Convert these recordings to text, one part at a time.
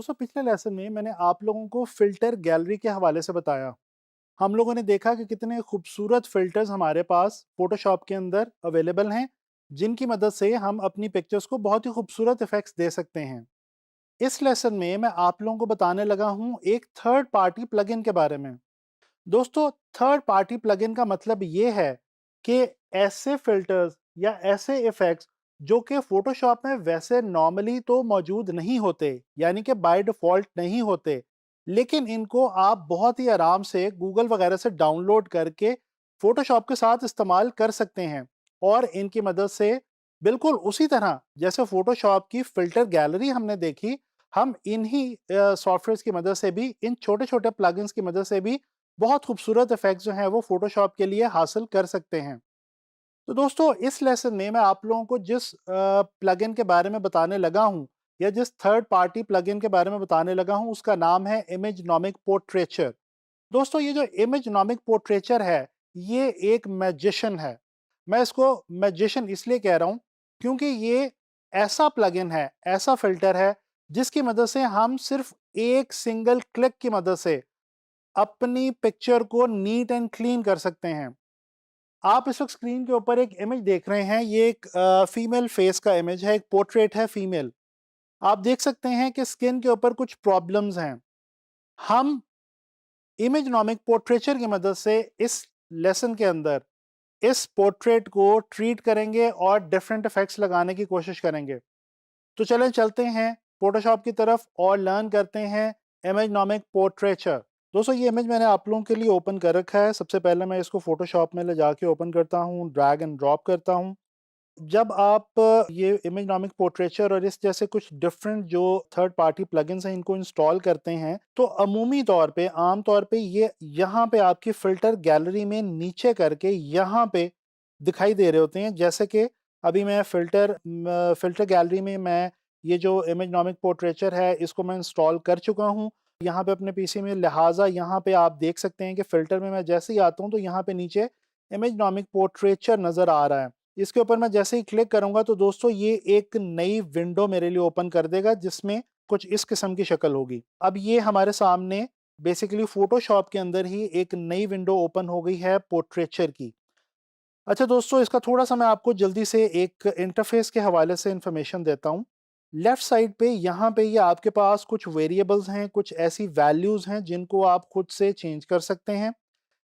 दोस्तों पिछले लेसन में मैंने आप लोगों को फ़िल्टर गैलरी के हवाले से बताया। हम लोगों ने देखा कि कितने खूबसूरत फ़िल्टर्स हमारे पास फ़ोटोशॉप के अंदर अवेलेबल हैं, जिनकी मदद से हम अपनी पिक्चर्स को बहुत ही खूबसूरत इफ़ेक्ट्स दे सकते हैं। इस लेसन में मैं आप लोगों को बताने लगा हूँ एक थर्ड पार्टी प्लगइन के बारे में। दोस्तों, थर्ड पार्टी प्लगइन का मतलब ये है कि ऐसे फ़िल्टर्स या ऐसे इफ़ेक्ट्स जो कि फ़ोटोशॉप में वैसे नॉर्मली तो मौजूद नहीं होते, यानी कि बाय डिफ़ॉल्ट नहीं होते, लेकिन इनको आप बहुत ही आराम से गूगल वगैरह से डाउनलोड करके फ़ोटोशॉप के साथ इस्तेमाल कर सकते हैं और इनकी मदद से बिल्कुल उसी तरह जैसे फ़ोटोशॉप की फ़िल्टर गैलरी हमने देखी, हम इन्हीं सॉफ्टवेयर्स की मदद से भी, इन छोटे-छोटे प्लगइन्स की मदद से भी बहुत खूबसूरत इफ़ेक्ट्स जो हैं वो फ़ोटोशॉप के लिए हासिल कर सकते हैं। तो दोस्तों इस लेसन में मैं आप लोगों को जिस प्लगइन के बारे में बताने लगा हूँ या जिस थर्ड पार्टी प्लगइन के बारे में बताने लगा हूँ उसका नाम है इमेजनॉमिक पोर्ट्रेचर। दोस्तों ये जो इमेजनॉमिक पोर्ट्रेचर है, ये एक मैजिशियन है। मैं इसको मैजिशियन इसलिए कह रहा हूँ क्योंकि ये ऐसा प्लगइन है, ऐसा फ़िल्टर है जिसकी मदद से हम सिर्फ़ एक सिंगल क्लिक की मदद से अपनी पिक्चर को नीट एंड क्लीन कर सकते हैं। आप इस वक्त स्क्रीन के ऊपर एक इमेज देख रहे हैं, ये एक फीमेल फेस का इमेज है, एक पोर्ट्रेट है फीमेल। आप देख सकते हैं कि स्किन के ऊपर कुछ प्रॉब्लम्स हैं। हम इमेजनॉमिक पोर्ट्रेचर की मदद से इस लेसन के अंदर इस पोर्ट्रेट को ट्रीट करेंगे और डिफरेंट इफेक्ट्स लगाने की कोशिश करेंगे। तो चलें चलते हैं फ़ोटोशॉप की तरफ और लर्न करते हैं इमेजनॉमिक पोर्ट्रेचर। दोस्तों ये इमेज मैंने आप लोगों के लिए ओपन कर रखा है। सबसे पहले मैं इसको फ़ोटोशॉप में ले जाके ओपन करता हूँ, ड्रैग एंड ड्रॉप करता हूँ। जब आप ये इमेजनॉमिक पोर्ट्रेचर और इस जैसे कुछ डिफरेंट जो थर्ड पार्टी प्लगइन्स हैं इनको इंस्टॉल करते हैं, तो अमूमी तौर पे, आम तौर पे ये यहाँ पे आपकी फ़िल्टर गैलरी में नीचे करके यहाँ पे दिखाई दे रहे होते हैं। जैसे कि अभी मैं फ़िल्टर गैलरी में मैं ये जो इमेजनॉमिक पोर्ट्रेचर है इसको मैं इंस्टॉल कर चुका हूँ यहाँ पे अपने पीसी में। लिहाज़ा यहाँ पे आप देख सकते हैं कि फ़िल्टर में मैं जैसे ही आता हूँ तो यहाँ पे नीचे इमेजनॉमिक पोर्ट्रेचर नज़र आ रहा है। इसके ऊपर मैं जैसे ही क्लिक करूँगा तो दोस्तों ये एक नई विंडो मेरे लिए ओपन कर देगा जिसमें कुछ इस किस्म की शक्ल होगी। अब ये हमारे सामने बेसिकली फ़ोटोशॉप के अंदर ही एक नई विंडो ओपन हो गई है पोर्ट्रेचर की। अच्छा दोस्तों, इसका थोड़ा-सा मैं आपको जल्दी से एक इंटरफ़ेस के हवाले से इन्फॉर्मेशन देता हूँ। लेफ़्ट साइड पे यहाँ पे ये आपके पास कुछ वेरिएबल्स हैं, कुछ ऐसी वैल्यूज़ हैं जिनको आप खुद से चेंज कर सकते हैं।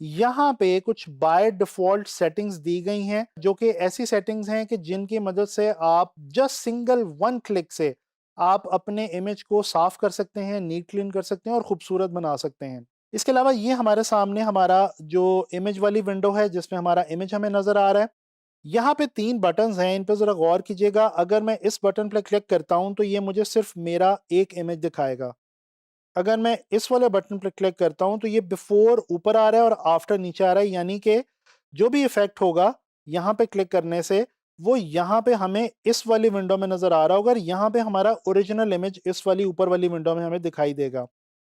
यहाँ पे कुछ बाय डिफ़ॉल्ट सेटिंग्स दी गई हैं, जो कि ऐसी सेटिंग्स हैं कि जिनकी मदद से आप जस्ट सिंगल वन क्लिक से आप अपने इमेज को साफ़ कर सकते हैं, नीट क्लीन कर सकते हैं और खूबसूरत बना सकते हैं। इसके अलावा ये हमारे सामने हमारा जो इमेज वाली विंडो है, जिसमें हमारा इमेज हमें नज़र आ रहा है। यहाँ पे 3 बटन्स हैं, इन पे ज़रा गौर कीजिएगा। अगर मैं इस बटन पे क्लिक करता हूँ, तो ये मुझे सिर्फ़ मेरा एक इमेज दिखाएगा। अगर मैं इस वाले बटन पे क्लिक करता हूँ तो ये बिफोर ऊपर आ रहा है और आफ्टर नीचे आ रहा है, यानी कि जो भी इफेक्ट होगा यहाँ पे क्लिक करने से वो यहाँ पे हमें इस वाली विंडो में नजर आ रहा होगा और यहाँ पे हमारा ओरिजिनल इमेज इस वाली ऊपर वाली विंडो में हमें दिखाई देगा।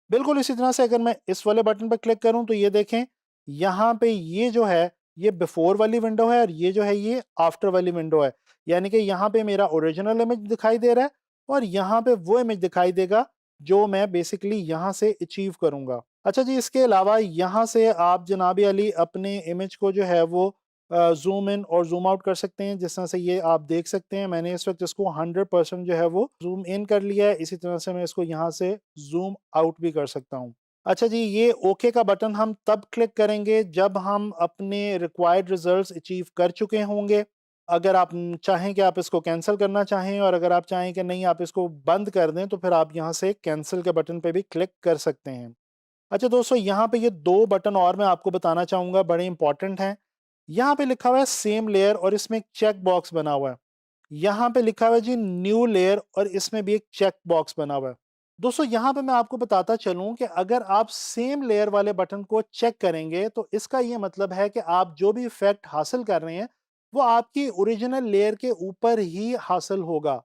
बिल्कुल इसी तरह से अगर मैं इस वाले बटन पर क्लिक करूं तो ये देखें, यहाँ पे ये जो है ये बिफोर वाली विंडो है और ये जो है ये आफ्टर वाली विंडो है। यानी कि यहाँ पे मेरा ओरिजिनल इमेज दिखाई दे रहा है और यहाँ पे वो इमेज दिखाई देगा जो मैं बेसिकली यहाँ से अचीव करूंगा। अच्छा जी, इसके अलावा यहाँ से आप जनाबी अली अपने इमेज को जो है वो ज़ूम इन और ज़ूम आउट कर सकते हैं। जिस तरह से ये आप देख सकते हैं, मैंने इस वक़्त इसको 100% जो है वो ज़ूम इन कर लिया है। इसी तरह से मैं इसको यहाँ से ज़ूम आउट भी कर सकता हूँ। अच्छा जी, ये ओके का बटन हम तब क्लिक करेंगे जब हम अपने रिक्वायर्ड रिज़ल्ट्स अचीव कर चुके होंगे। अगर आप चाहें कि आप इसको कैंसल करना चाहें और अगर आप चाहें कि नहीं आप इसको बंद कर दें, तो फिर आप यहाँ से कैंसल के बटन पे भी क्लिक कर सकते हैं। अच्छा दोस्तों, यहाँ पे ये 2 बटन और मैं आपको बताना चाहूँगा, बड़े इंपॉर्टेंट हैं। यहाँ पे लिखा हुआ है सेम लेयर और इसमें एक चेक बॉक्स बना हुआ है। यहाँ पे लिखा हुआ है जी न्यू लेयर और इसमें भी एक चेक बॉक्स बना हुआ है। दोस्तों यहाँ पे मैं आपको बताता चलूँ कि अगर आप सेम लेयर वाले बटन को चेक करेंगे तो इसका ये मतलब है कि आप जो भी इफेक्ट हासिल कर रहे हैं वो आपकी ओरिजिनल लेयर के ऊपर ही हासिल होगा।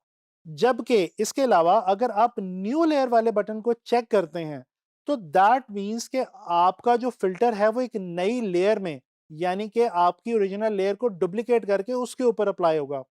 जबकि इसके अलावा अगर आप न्यू लेयर वाले बटन को चेक करते हैं तो दैट मीन्स कि आपका जो फिल्टर है वो एक नई लेयर में, यानी कि आपकी ओरिजिनल लेयर को डुप्लीकेट करके उसके ऊपर अप्लाई होगा।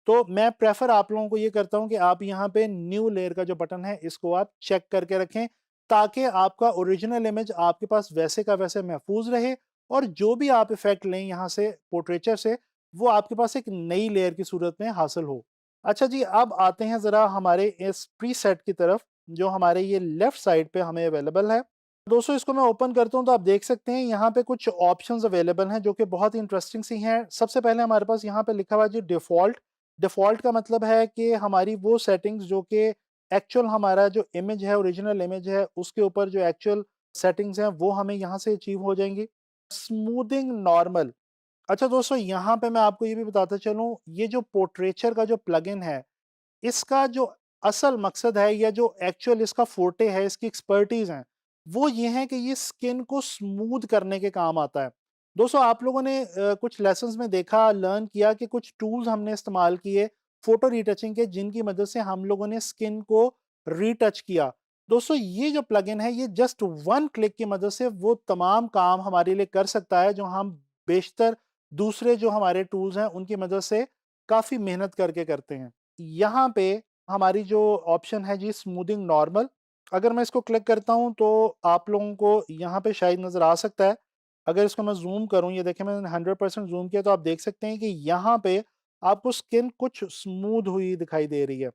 तो मैं प्रेफ़र आप लोगों को ये करता हूँ कि आप यहाँ पे न्यू लेयर का जो बटन है इसको आप चेक करके रखें, ताकि आपका ओरिजिनल इमेज आपके पास वैसे का वैसे महफूज़ रहे और जो भी आप इफ़ेक्ट लें यहाँ से पोर्ट्रेचर से, वो आपके पास एक नई लेयर की सूरत में हासिल हो। अच्छा जी, अब आते हैं ज़रा हमारे इस प्रीसेट की तरफ, जो हमारे ये लेफ्ट साइड पे हमें अवेलेबल है। दोस्तों इसको मैं ओपन करता हूँ तो आप देख सकते हैं यहाँ पे कुछ ऑप्शंस अवेलेबल हैं जो कि बहुत ही इंटरेस्टिंग सी हैं। सबसे पहले हमारे पास यहाँ पे लिखा हुआ है जी डिफ़ॉल्ट। डिफ़ॉल्ट का मतलब है कि हमारी वो सेटिंग्स जो कि एक्चुअल हमारा जो इमेज है, ओरिजिनल इमेज है, उसके ऊपर जो एक्चुअल सेटिंग्स हैं वो हमें यहाँ से अचीव हो जाएँगी। Smoothing normal. अच्छा दोस्तों, यहाँ पे मैं आपको ये भी बताता चलूँ, ये जो पोर्ट्रेचर का जो प्लगइन है, इसका जो असल मकसद है या जो एक्चुअल इसका फोर्टे है, इसकी एक्सपर्टीज़ है, वो ये है कि ये स्किन को स्मूथ करने के काम आता है। दोस्तों आप लोगों ने कुछ लेसन्स में देखा, लर्न किया कि कुछ टूल्स हमने इस्तेमाल किए फ़ोटो रीटचिंग के, जिनकी मदद से हम लोगों ने स्किन को रीटच किया। दोस्तों ये जो प्लगइन है, ये जस्ट 1 क्लिक की मदद से वो तमाम काम हमारे लिए कर सकता है, जो हम बेशतर दूसरे जो हमारे टूल्स हैं, उनकी मदद से काफ़ी मेहनत करके करते हैं। यहाँ पे हमारी जो ऑप्शन है जी स्मूथिंग नॉर्मल, अगर मैं इसको क्लिक करता हूँ तो आप लोगों को यहाँ पे शायद नज़र आ सकता है। अगर इसको मैं ज़ूम करूँ, ये देखिए मैंने 100% ज़ूम किया, तो आप देख सकते हैं कि यहाँ पे आपको स्किन कुछ स्मूथ हुई दिखाई दे रही है।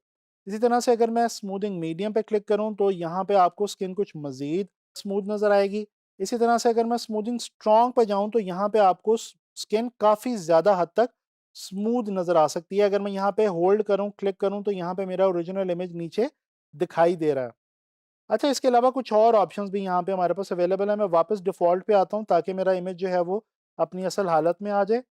इसी तरह से अगर मैं स्मूथिंग मीडियम पे क्लिक करूँ तो यहाँ पे आपको स्किन कुछ मज़ीद स्मूथ नज़र आएगी। इसी तरह से अगर मैं स्मूथिंग स्ट्रॉन्ग पे जाऊँ तो यहाँ पे आपको स्किन काफ़ी ज़्यादा हद तक स्मूथ नज़र आ सकती है। अगर मैं यहाँ पे होल्ड करूँ, क्लिक करूँ तो यहाँ पे मेरा ओरिजिनल इमेज नीचे दिखाई दे रहा है। अच्छा, इसके अलावा कुछ और ऑप्शंस भी यहाँ पे हमारे पास अवेलेबल है। मैं वापस डिफ़ॉल्ट पे आता हूँ ताकि मेरा इमेज जो है वो अपनी असल हालत में आ जाए।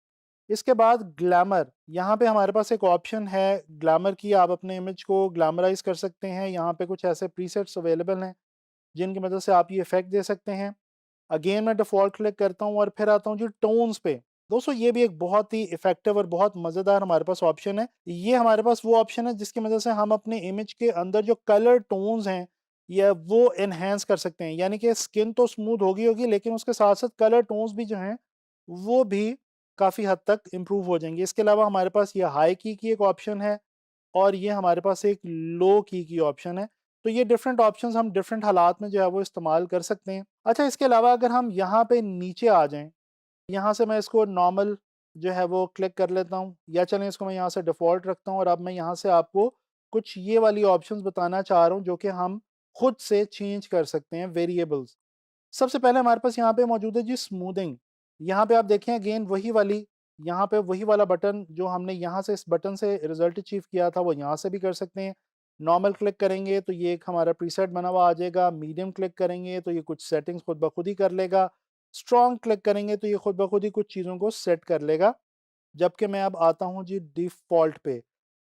इसके बाद ग्लैमर, यहाँ पे हमारे पास एक ऑप्शन है ग्लैमर की, आप अपने इमेज को ग्लैमराइज़ कर सकते हैं। यहाँ पे कुछ ऐसे प्रीसेट्स अवेलेबल हैं, जिनकी मदद से आप ये इफ़ेक्ट दे सकते हैं। अगेन मैं डिफ़ॉल्ट क्लिक करता हूँ और फिर आता हूँ जी टोन्स पे। दोस्तों ये भी एक बहुत ही इफ़ेक्टिव और बहुत मज़ेदार हमारे पास ऑप्शन है। ये हमारे पास वो ऑप्शन है जिसकी मदद से हम अपने इमेज के अंदर जो कलर टोन्स हैं, या वो एनहांस कर सकते हैं। यानी कि स्किन तो स्मूथ होगी होगी, लेकिन उसके साथ-साथ कलर टोन्स भी जो हैं, वो भी काफ़ी हद तक इम्प्रूव हो जाएँगे। इसके अलावा हमारे पास ये हाई की एक ऑप्शन है और ये हमारे पास एक लो की ऑप्शन है। तो ये डिफरेंट ऑप्शंस हम डिफरेंट हालात में जो है वो इस्तेमाल कर सकते हैं। अच्छा, इसके अलावा अगर हम यहाँ पे नीचे आ जाएँ, यहाँ से मैं इसको नॉर्मल जो है वो क्लिक कर लेता हूँ, या चलें इसको मैं यहाँ से डिफ़ॉल्ट रखता हूँ और अब मैं यहाँ से आपको कुछ ये वाली ऑप्शंस बताना चाह रहा हूँ जो कि हम खुद से चेंज कर सकते हैं, वेरिएबल्स। सबसे पहले हमारे पास यहाँ पे मौजूद है जी स्मूथिंग। यहाँ पे आप देखें अगेन वही वाली, यहाँ पे वही वाला बटन जो हमने यहाँ से इस बटन से रिज़ल्ट अचीव किया था, वो यहाँ से भी कर सकते हैं। नॉर्मल क्लिक करेंगे तो ये एक हमारा प्रीसेट बना हुआ आ जाएगा, मीडियम क्लिक करेंगे तो ये कुछ सेटिंग्स खुद ब खुद ही कर लेगा, स्ट्रॉन्ग क्लिक करेंगे तो ये खुद ब खुद ही कुछ चीज़ों को सेट कर लेगा। जबकि मैं अब आता हूँ जी डिफ़ॉल्ट पे।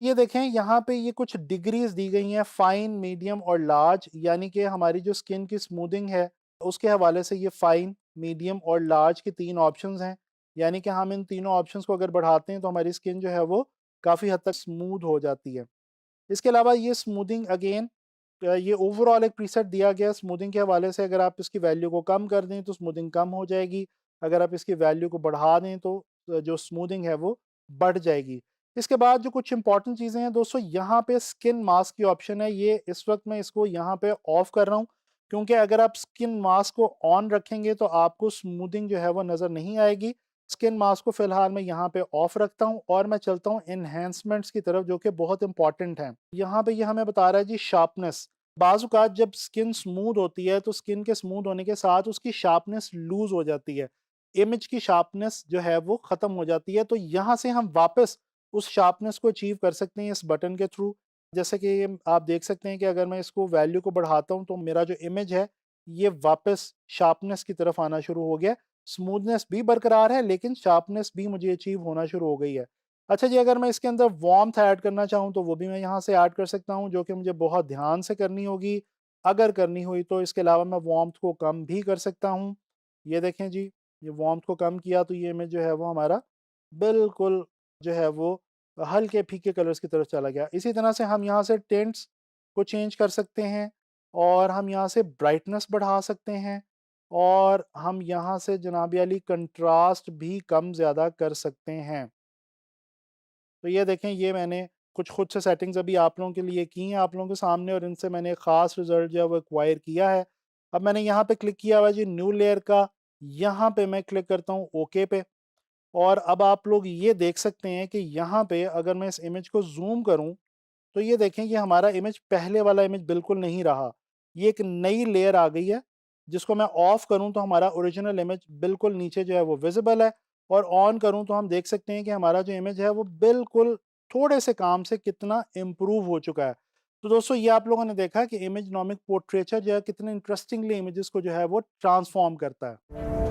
ये देखें यहाँ पे ये कुछ डिग्रीज़ दी गई हैं, फाइन, मीडियम और लार्ज, यानी कि हमारी जो स्किन की स्मूथिंग है, उसके हवाले से ये फाइन, मीडियम और लार्ज के 3 ऑप्शंस हैं। यानी कि हम इन तीनों ऑप्शंस को अगर बढ़ाते हैं तो हमारी स्किन जो है वो काफ़ी हद तक स्मूथ हो जाती है। इसके अलावा ये स्मूथिंग अगेन ये ओवरऑल एक प्रीसेट दिया गया है स्मूथिंग के हवाले से। अगर आप इसकी वैल्यू को कम कर दें तो स्मूथिंग कम हो जाएगी। अगर आप इसकी वैल्यू को बढ़ा दें तो जो स्मूथिंग है वो बढ़ जाएगी। इसके बाद जो कुछ इंपॉर्टेंट चीज़ें हैं दोस्तों, यहाँ पे स्किन मास्क की ऑप्शन है, ये इस वक़्त मैं इसको यहाँ पे ऑफ कर रहा हूँ, क्योंकि अगर आप स्किन मास्क को ऑन रखेंगे तो आपको स्मूथिंग जो है वो नज़र नहीं आएगी। स्किन मास्क को फ़िलहाल मैं यहाँ पे ऑफ रखता हूँ और मैं चलता हूँ एनहांसमेंट्स की तरफ, जो कि बहुत इंपॉर्टेंट हैं। यहाँ पे ये हमें बता रहा है जी शार्पनेस। बाज़ औक़ात जब स्किन स्मूथ होती है तो स्किन के स्मूथ होने के साथ उसकी शार्पनेस लूज़ हो जाती है। इमेज की शार्पनेस जो है वो ख़त्म हो जाती है, तो यहाँ से हम वापस उस शार्पनेस को अचीव कर सकते हैं इस बटन के थ्रू। जैसे कि ये आप देख सकते हैं कि अगर मैं इसको वैल्यू को बढ़ाता हूँ तो मेरा जो इमेज है, ये वापस शार्पनेस की तरफ आना शुरू हो गया है। स्मूथनेस भी बरकरार है, लेकिन शार्पनेस भी मुझे अचीव होना शुरू हो गई है। अच्छा जी, अगर मैं इसके अंदर वार्म्थ ऐड करना चाहूँ तो वो भी मैं यहाँ से ऐड कर सकता हूँ, जो कि मुझे बहुत ध्यान से करनी होगी। अगर करनी हुई तो इसके अलावा मैं वार्म्थ को कम भी कर सकता हूँ। ये देखें जी, ये वार्म्थ को कम किया तो ये इमेज जो है वो हमारा बिल्कुल जो है वो हल्के फीके कलर्स की तरफ चला गया। इसी तरह से हम यहाँ से टिंट्स को चेंज कर सकते हैं और हम यहाँ से ब्राइटनेस बढ़ा सकते हैं और हम यहाँ से जनाब आली कंट्रास्ट भी कम ज़्यादा कर सकते हैं। तो ये देखें, ये मैंने कुछ खुद से सेटिंग्स अभी आप लोगों के लिए की हैं आप लोगों के सामने, और इनसे मैंने एक ख़ास रिज़ल्ट जो है वो एक्वायर किया है। अब मैंने यहाँ पे क्लिक किया हुआ है जी न्यू लेयर का, यहाँ पे मैं क्लिक करता हूँ ओके पे। और अब आप लोग ये देख सकते हैं कि यहाँ पे अगर मैं इस इमेज को ज़ूम करूँ, तो ये देखें ये हमारा इमेज पहले वाला इमेज बिल्कुल नहीं रहा। ये एक नई लेयर आ गई है, जिसको मैं ऑफ करूँ तो हमारा ओरिजिनल इमेज बिल्कुल नीचे जो है वो विज़िबल है, और ऑन करूँ तो हम देख सकते हैं कि हमारा जो इमेज है वो बिल्कुल थोड़े से काम से कितना इम्प्रूव हो चुका है। तो दोस्तों, ये आप लोगों ने देखा कि इमेज नॉमिक पोर्ट्रेचर जो है कितने इंटरेस्टिंगली इमेजेस को जो है वो ट्रांसफ़ॉर्म करता है।